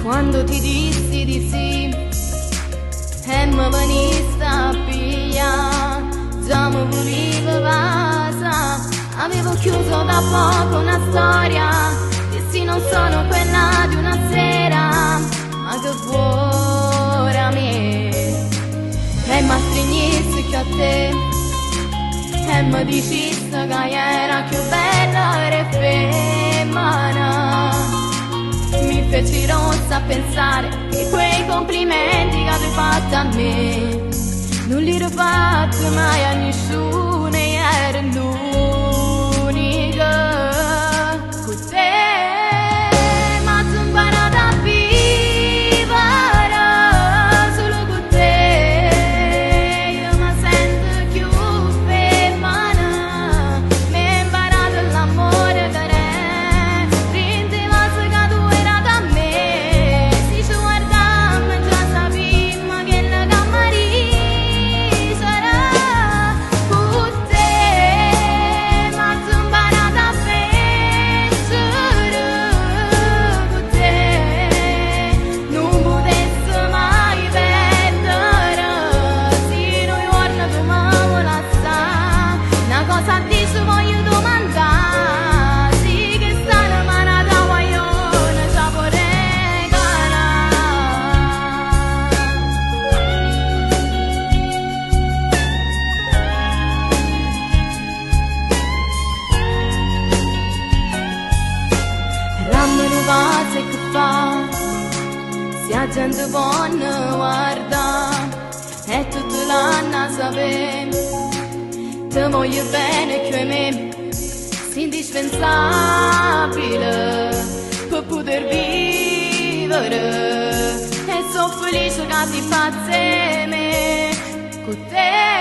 Quando ti dissi di sì e mi veniste a pigliare, già mi volevo passare. Avevo chiuso da poco una storia, dissi non sono quella di una sera, ma che vuoi a me. E mi stringissi che a te e mi dicesti che era più bella e femmina. Mi feci rossa a pensare che quei complimenti che avevi fatto a me non li ho fatti mai a nessuno, e ero l'unica con te. Ma tu imparato a vivere solo con te. Io mi sento più femmina, mi ho imparato l'amore che se che fa, se la gente buona guarda e tutto l'anno a sapere ti voglio bene che me sei indispensabile per poter vivere, e sono felice che ti faccio me con te.